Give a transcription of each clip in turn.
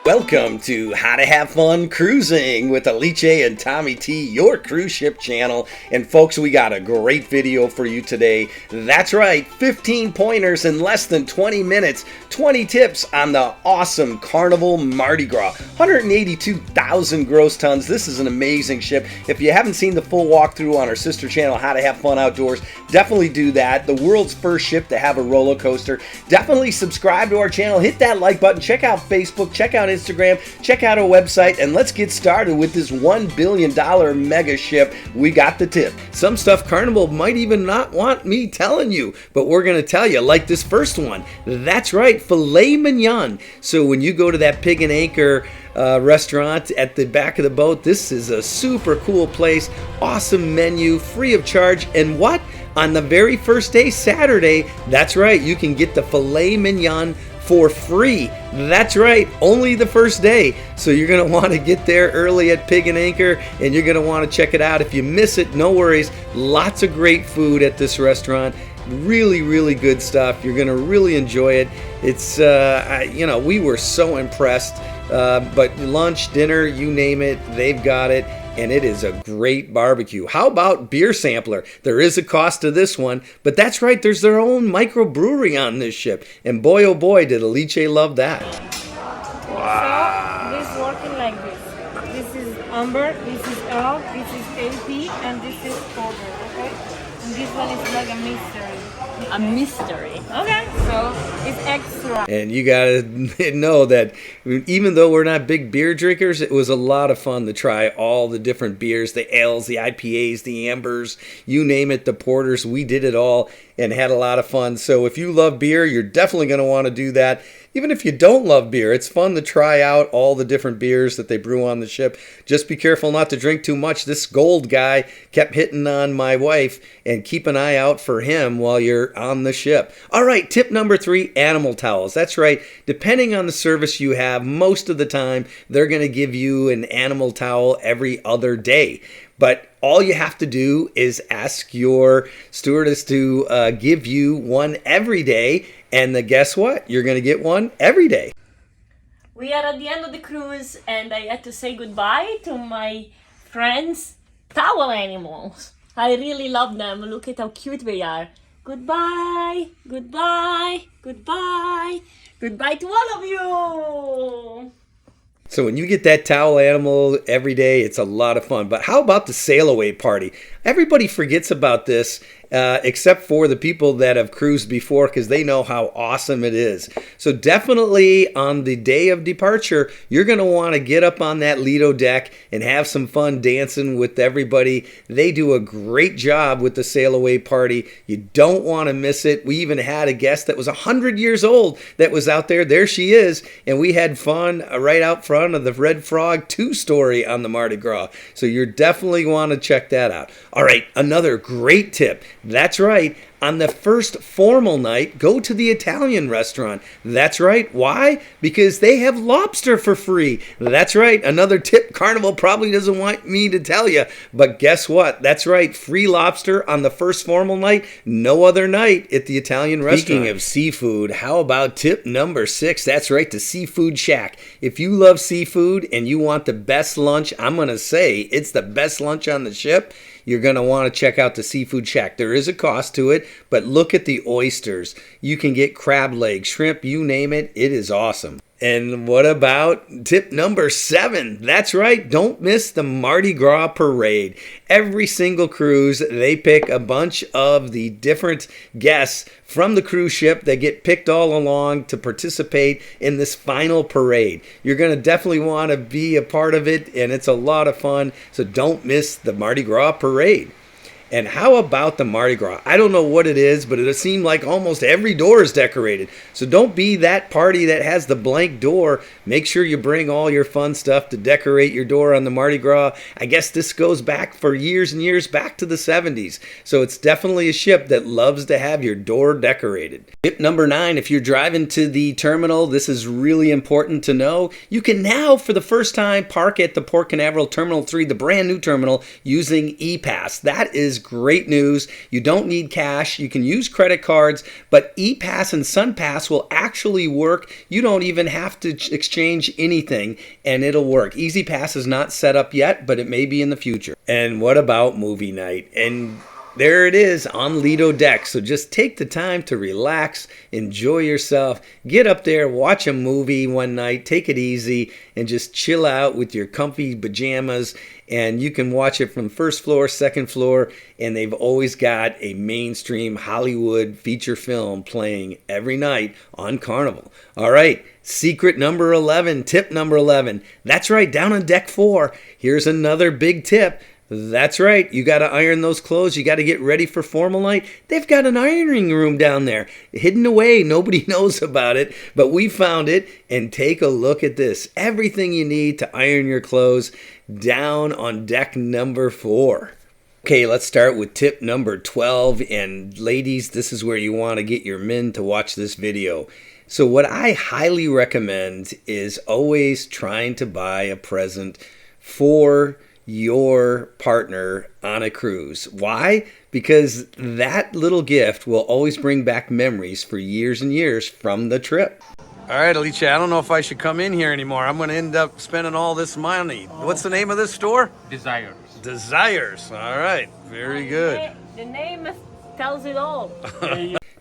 Welcome to How to Have Fun Cruising with Alice and Tommy T, your cruise ship channel. And folks, we got a great video for you today. That's right, 15 pointers in less than 20 minutes, 20 tips on the awesome Carnival Mardi Gras. 182,000 gross tons. This is an amazing ship. If you haven't seen the full walkthrough on our sister channel, How to Have Fun Outdoors, definitely do that. The world's first ship to have a roller coaster. Definitely subscribe to our channel, hit that like button, check out Facebook, check out Instagram, check out our website, and let's get started with this $1 billion mega ship. We got the tip. Some stuff Carnival might even not want me telling you, but we're going to tell you, like this first one. That's right, filet mignon. So when you go to that Pig and Anchor restaurant at the back of the boat, this is a super cool place, awesome menu, free of charge, and what? On the very first day, Saturday, that's right, you can get the filet mignon for free. That's right, only the first day. So you're going to want to get there early at Pig and Anchor, and you're going to want to check it out. If you miss it, no worries. Lots of great food at this restaurant. Really, really good stuff. You're going to really enjoy it. It's, we were so impressed. But lunch, dinner, you name it, they've got it. And it is a great barbecue. How about beer sampler? There is a cost to this one, but that's right, there's their own microbrewery on this ship. And boy, oh boy, did Alice love that. Wow. So this is working like this. This is amber, this is ale, this is AP, and this is porter, okay? And this one is like a mystery. A mystery. Okay, so it's extra. And you gotta know that even though we're not big beer drinkers, it was a lot of fun to try all the different beers, the ales, the IPAs, the ambers, you name it, the porters. We did it all and had a lot of fun. So if you love beer, you're definitely going to want to do that. Even if you don't love beer, it's fun to try out all the different beers that they brew on the ship. Just be careful not to drink too much. This Gold guy kept hitting on my wife, and keep an eye out for him while you're on the ship. All right, tip number 3, animal towels. That's right. Depending on the service you have, most of the time, they're going to give you an animal towel every other day. But all you have to do is ask your stewardess to give you one every day. And guess what? You're going to get one every day. We are at the end of the cruise, and I had to say goodbye to my friends' towel animals. I really love them. Look at how cute they are. Goodbye, goodbye, goodbye, goodbye to all of you. So when you get that towel animal every day, it's a lot of fun. But how about the sail away party? Everybody forgets about this, except for the people that have cruised before, because they know how awesome it is. So definitely on the day of departure, you're going to want to get up on that Lido deck and have some fun dancing with everybody. They do a great job with the sail away party. You don't want to miss it. We even had a guest that was 100 years old that was out there. There she is. And we had fun right out front of the Red Frog 2-story on the Mardi Gras. So you definitely want to check that out. All right, another great tip. That's right. On the first formal night, go to the Italian restaurant. That's right. Why? Because they have lobster for free. That's right. Another tip Carnival probably doesn't want me to tell you. But guess what? That's right. Free lobster on the first formal night. No other night at the Italian restaurant. Speaking of seafood, how about tip number 6? That's right. The Seafood Shack. If you love seafood and you want the best lunch, I'm going to say it's the best lunch on the ship. You're going to want to check out the Seafood Shack. There is a cost to it, but look at the oysters. You can get crab legs, shrimp, you name it. It is awesome. And what about tip number 7? That's right, don't miss the Mardi Gras parade. Every single cruise, they pick a bunch of the different guests from the cruise ship that get picked all along to participate in this final parade. You're going to definitely want to be a part of it, and it's a lot of fun, so don't miss the Mardi Gras parade. And how about the Mardi Gras? I don't know what it is, but it seemed like almost every door is decorated. So don't be that party that has the blank door. Make sure you bring all your fun stuff to decorate your door on the Mardi Gras. I guess this goes back for years and years, back to the 70s. So it's definitely a ship that loves to have your door decorated. Tip number 9, if you're driving to the terminal, this is really important to know. You can now, for the first time, park at the Port Canaveral Terminal 3, the brand new terminal, using ePass. That is great news. You don't need cash. You can use credit cards, but ePass and SunPass will actually work. You don't even have to exchange anything, and it'll work. EasyPass is not set up yet, but it may be in the future. And what about movie night? And there it is on Lido Deck. So just take the time to relax, enjoy yourself, get up there, watch a movie one night, take it easy, and just chill out with your comfy pajamas. And you can watch it from first floor, second floor, and they've always got a mainstream Hollywood feature film playing every night on Carnival. All right, secret number 11, tip number 11. That's right, down on deck 4, here's another big tip. That's right, you got to iron those clothes. You got to get ready for formal night. They've got an ironing room down there, hidden away. Nobody knows about it, but we found it. And take a look at this. Everything you need to iron your clothes down on deck number 4. Okay, let's start with tip number 12. And ladies, this is where you want to get your men to watch this video. So what I highly recommend is always trying to buy a present for your partner on a cruise. Why? Because that little gift will always bring back memories for years and years from the trip. All right, Alicia, I don't know if I should come in here anymore. I'm going to end up spending all this money. What's the name of this store? Desires. Desires. All right, very good. The name tells it all.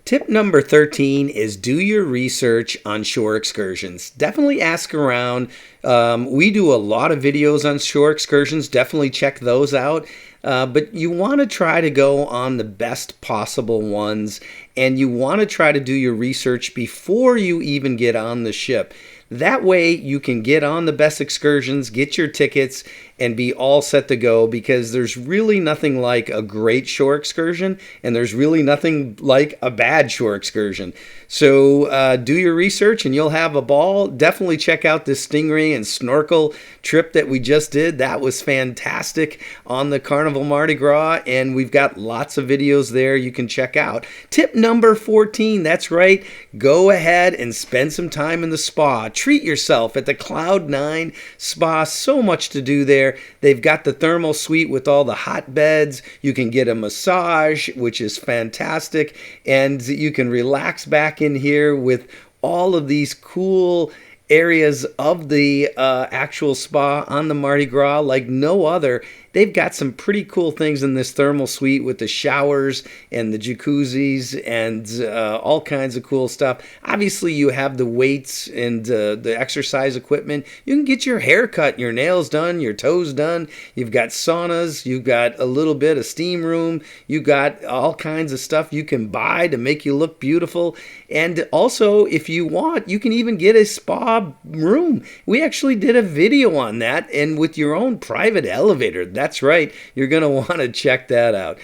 Tip number 13 is do your research on shore excursions. Definitely ask around. We do a lot of videos on shore excursions. Definitely check those out. But you want to try to go on the best possible ones, and you want to try to do your research before you even get on the ship. That way you can get on the best excursions, get your tickets, and be all set to go, because there's really nothing like a great shore excursion, and there's really nothing like a bad shore excursion. So do your research and you'll have a ball. Definitely check out this stingray and snorkel trip that we just did. That was fantastic on the Carnival Mardi Gras, and we've got lots of videos there you can check out. Tip number 14, that's right, go ahead and spend some time in the spa. Treat yourself at the Cloud 9 Spa. So much to do there. They've got the thermal suite with all the hot beds. You can get a massage, which is fantastic, and you can relax back in here with all of these cool areas of the actual spa on the Mardi Gras like no other. They've got some pretty cool things in this thermal suite with the showers and the jacuzzis and all kinds of cool stuff. Obviously, you have the weights and the exercise equipment. You can get your hair cut, your nails done, your toes done. You've got saunas. You've got a little bit of steam room. You've got all kinds of stuff you can buy to make you look beautiful. And also, if you want, you can even get a spa room. We actually did a video on that, and with your own private elevator. That's right. You're going to want to check that out.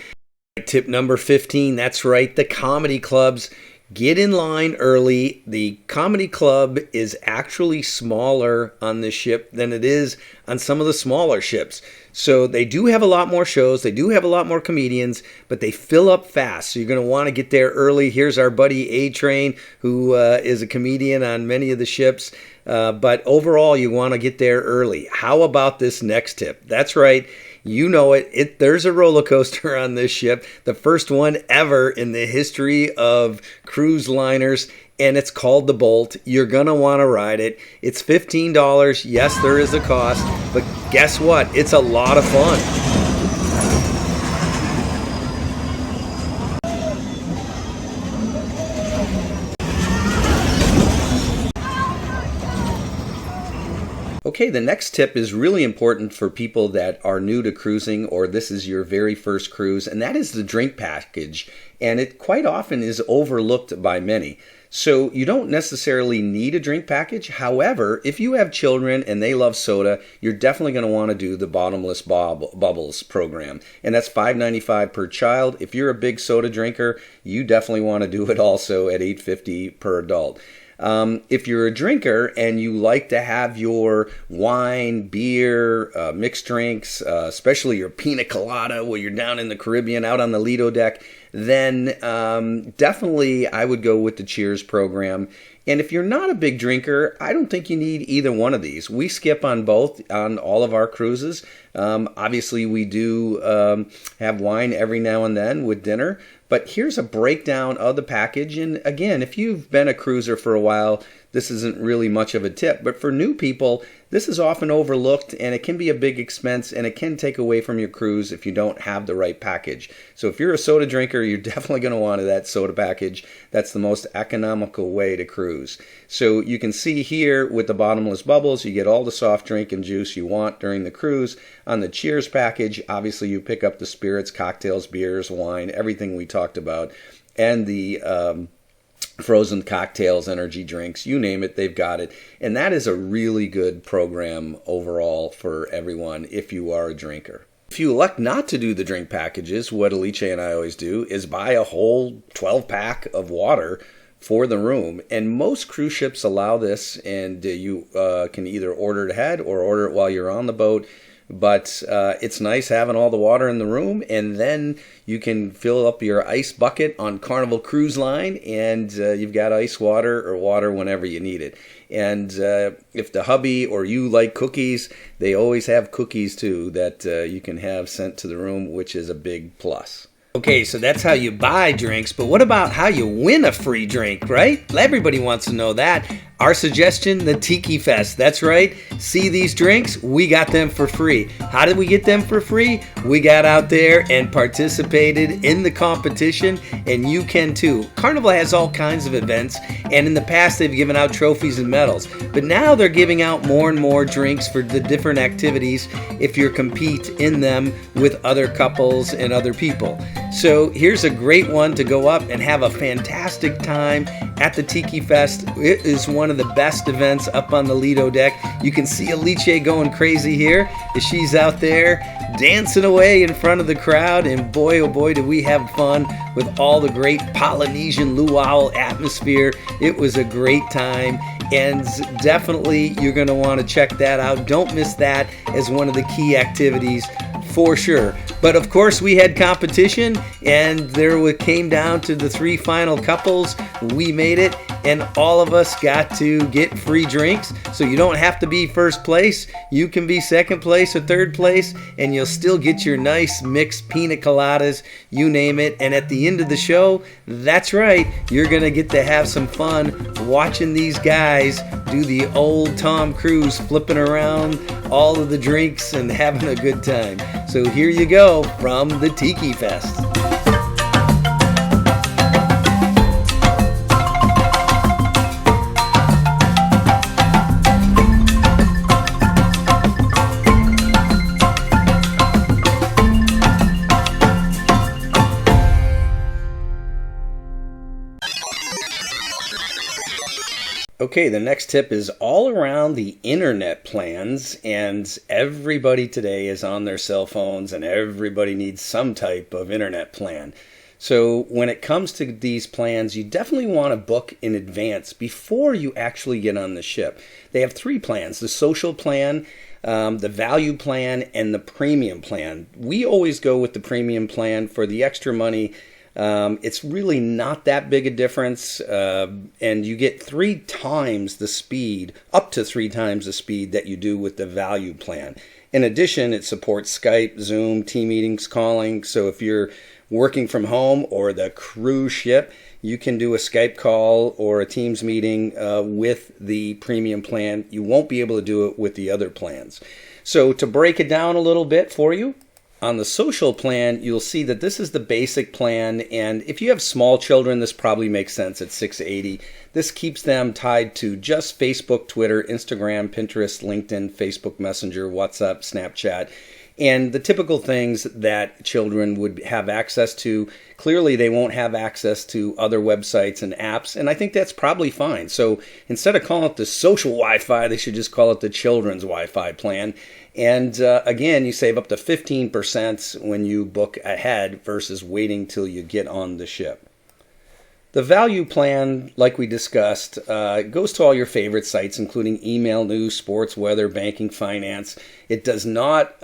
Tip number 15. That's right. The comedy clubs. Get in line early. The comedy club is actually smaller on this ship than it is on some of the smaller ships. So they do have a lot more shows. They do have a lot more comedians, but they fill up fast. So you're going to want to get there early. Here's our buddy A-Train, who is a comedian on many of the ships. But overall, you want to get there early. How about this next tip? That's right. You know it. There's a roller coaster on this ship, the first one ever in the history of cruise liners, and it's called the Bolt. You're going to want to ride it. It's $15. Yes, there is a cost, but guess what? It's a lot of fun. Okay, the next tip is really important for people that are new to cruising, or this is your very first cruise, and that is the drink package. And it quite often is overlooked by many. So you don't necessarily need a drink package. However, if you have children and they love soda, you're definitely going to want to do the Bottomless Bubbles program. And that's $5.95 per child. If you're a big soda drinker, you definitely want to do it also at $8.50 per adult. If you're a drinker and you like to have your wine, beer, mixed drinks, especially your pina colada while you're down in the Caribbean out on the Lido deck, then definitely I would go with the Cheers program. And if you're not a big drinker, I don't think you need either one of these. We skip on both on all of our cruises. Obviously, we do have wine every now and then with dinner. But here's a breakdown of the package. And again, if you've been a cruiser for a while, this isn't really much of a tip. But for new people, this is often overlooked, and it can be a big expense, and it can take away from your cruise if you don't have the right package. So if you're a soda drinker, you're definitely going to want that soda package. That's the most economical way to cruise. So you can see here with the bottomless bubbles, you get all the soft drink and juice you want during the cruise. On the Cheers package, obviously you pick up the spirits, cocktails, beers, wine, everything we talked about, and the frozen cocktails, energy drinks, you name it, they've got it. And that is a really good program overall for everyone if you are a drinker. If you elect not to do the drink packages, what Alice and I always do is buy a whole 12-pack of water for the room. And most cruise ships allow this, and you can either order it ahead or order it while you're on the boat. But it's nice having all the water in the room, and then you can fill up your ice bucket on Carnival Cruise Line, and you've got ice water or water whenever you need it. And if the hubby or you like cookies, they always have cookies too that you can have sent to the room, which is a big plus. Okay, so that's how you buy drinks, but what about how you win a free drink, right? Everybody wants to know that. Our suggestion, the Tiki Fest. That's right. See these drinks? We got them for free. How did we get them for free? We got out there and participated in the competition, and you can too. Carnival has all kinds of events, and in the past they've given out trophies and medals, but now they're giving out more and more drinks for the different activities if you compete in them with other couples and other people. So here's a great one to go up and have a fantastic time at the Tiki Fest. It is one of the best events up on the Lido deck. You can see Alice going crazy here as she's out there dancing away in front of the crowd, and boy oh boy do we have fun with all the great Polynesian luau atmosphere. It was a great time, and definitely you're going to want to check that out. Don't miss that as one of the key activities for sure. But of course we had competition, and there came down to the 3 final couples. We made it, and all of us got to get free drinks. So you don't have to be first place. You can be second place or third place, and you'll still get your nice mixed pina coladas, you name it. And at the end of the show, that's right, you're going to get to have some fun watching these guys do the old Tom Cruise, flipping around all of the drinks and having a good time. So here you go from the Tiki Fest. Okay, the next tip is all around the internet plans, and everybody today is on their cell phones, and everybody needs some type of internet plan. So when it comes to these plans, you definitely want to book in advance before you actually get on the ship. They have 3 plans: the social plan, the value plan, and the premium plan. We always go with the premium plan for the extra money. It's really not that big a difference, and you get 3 times the speed, up to 3 times the speed that you do with the value plan. In addition, it supports Skype, Zoom, team meetings, calling. So if you're working from home or the cruise ship, you can do a Skype call or a Teams meeting with the premium plan. You won't be able to do it with the other plans. So to break it down a little bit for you, on the social plan, you'll see that this is the basic plan, and if you have small children, this probably makes sense at $680. This keeps them tied to just Facebook, Twitter, Instagram, Pinterest, LinkedIn, Facebook Messenger, WhatsApp, Snapchat, and the typical things that children would have access to. Clearly, they won't have access to other websites and apps, and I think that's probably fine. So instead of calling it the social Wi-Fi, they should just call it the children's Wi-Fi plan. And again, you save up to 15% when you book ahead versus waiting till you get on the ship. The value plan, like we discussed, goes to all your favorite sites, including email, news, sports, weather, banking, finance. It does not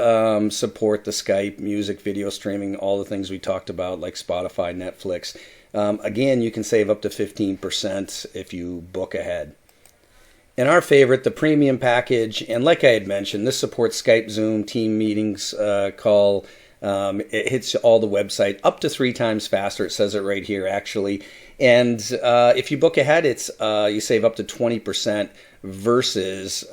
support the Skype, music, video streaming, all the things we talked about, like Spotify, Netflix. Again, you can save up to 15% if you book ahead. And our favorite, the premium package, and like I had mentioned, this supports Skype, Zoom, team meetings, call. It hits all the website up to 3 times faster. It says it right here, actually. And if you book ahead, it's you save up to 20% versus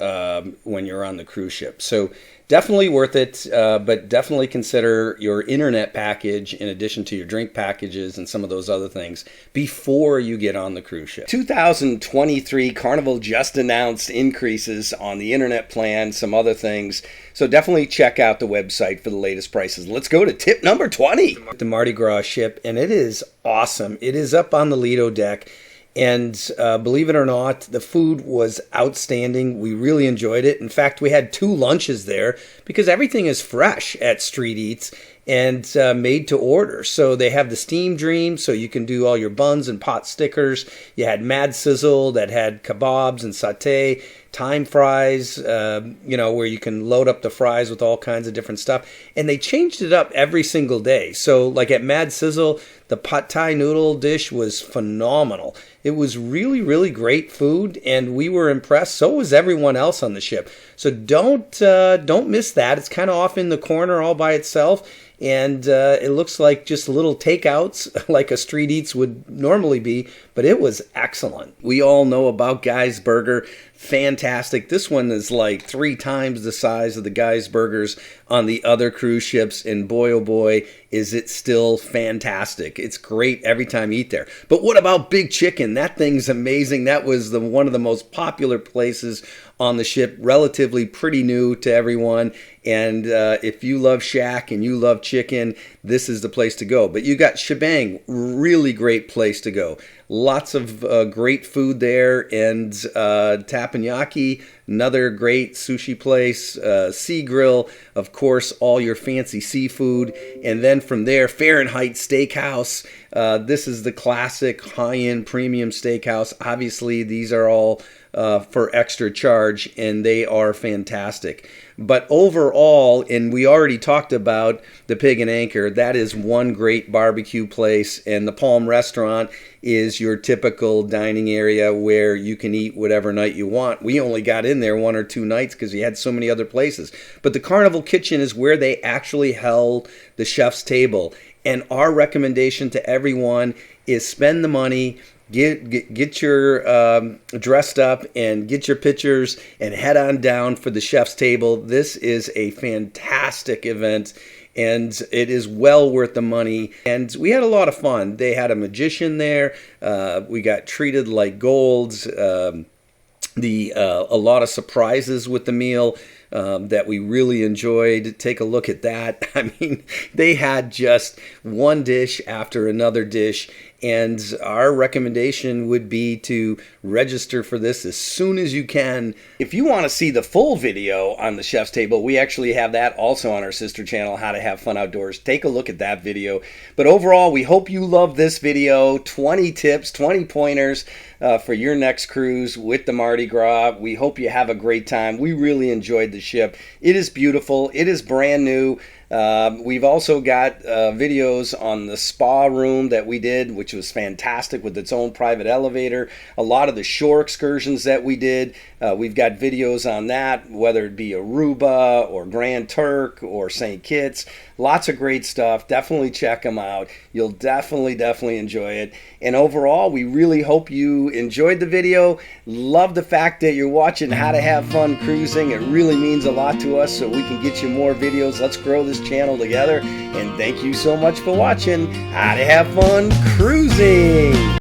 when you're on the cruise ship. So definitely worth it, but definitely consider your internet package in addition to your drink packages and some of those other things before you get on the cruise ship. 2023 Carnival just announced increases on the internet plan, some other things. So definitely check out the website for the latest prices. Let's go to tip number 20. The Mardi Gras ship, and it is awesome. It is up on the Lido deck. And believe it or not, the food was outstanding. We really enjoyed it. In fact, we had 2 lunches there because everything is fresh at Street Eats and made to order. So they have the Steam Dream, so you can do all your buns and pot stickers. You had Mad Sizzle that had kebabs and satay, time fries, where you can load up the fries with all kinds of different stuff. And they changed it up every single day. So like at Mad Sizzle, the pad thai noodle dish was phenomenal. It was really, really great food, and we were impressed. So was everyone else on the ship. So don't miss that. It's kind of off in the corner all by itself. And it looks like just little takeouts like a Street Eats would normally be, but it was excellent. We all know about Guy's Burger. Fantastic. This one is like 3 times the size of the Guy's Burgers on the other cruise ships, and boy, oh boy, is it still fantastic. It's great every time you eat there. But what about Big Chicken? That thing's amazing. That was one of the most popular places on the ship, relatively pretty new to everyone. And if you love Shack and you love chicken, this is the place to go. But you got Shebang, really great place to go. Lots of great food there, and Teppanyaki, another great sushi place, Sea Grill, of course, all your fancy seafood. And then from there, Fahrenheit Steakhouse. This is the classic high-end premium steakhouse. Obviously, these are all for extra charge, and they are fantastic. But overall, and we already talked about the Pig and Anchor, that is one great barbecue place, and the Palm Restaurant is your typical dining area where you can eat whatever night you want. We only got in there 1 or 2 nights because we had so many other places. But the Carnival Kitchen is where they actually held the chef's table. And our recommendation to everyone is spend the money, get your dressed up and get your pictures and head on down for the chef's table. This is a fantastic event, and it is well worth the money. And we had a lot of fun. They had a magician there. We got treated like golds. A lot of surprises with the meal that we really enjoyed. Take a look at that. I mean, they had just one dish after another dish, and our recommendation would be to register for this as soon as you can. If you want to see the full video on the chef's table, we actually have that also on our sister channel, How to Have Fun Outdoors. Take a look at that video. But overall, we hope you love this video. 20 tips, 20 pointers for your next cruise with the Mardi Gras. We hope you have a great time. We really enjoyed the ship. It is beautiful. It is brand new. We've also got videos on the spa room that we did, which was fantastic with its own private elevator. A lot of the shore excursions that we did, we've got videos on that, whether it be Aruba or Grand Turk or St. Kitts. Lots of great stuff. Definitely check them out. You'll definitely enjoy it. And overall, we really hope you enjoyed the video. Love the fact that you're watching How to Have Fun Cruising. It really means a lot to us, so we can get you more videos. Let's grow this channel together. And thank you so much for watching How to Have Fun Cruising.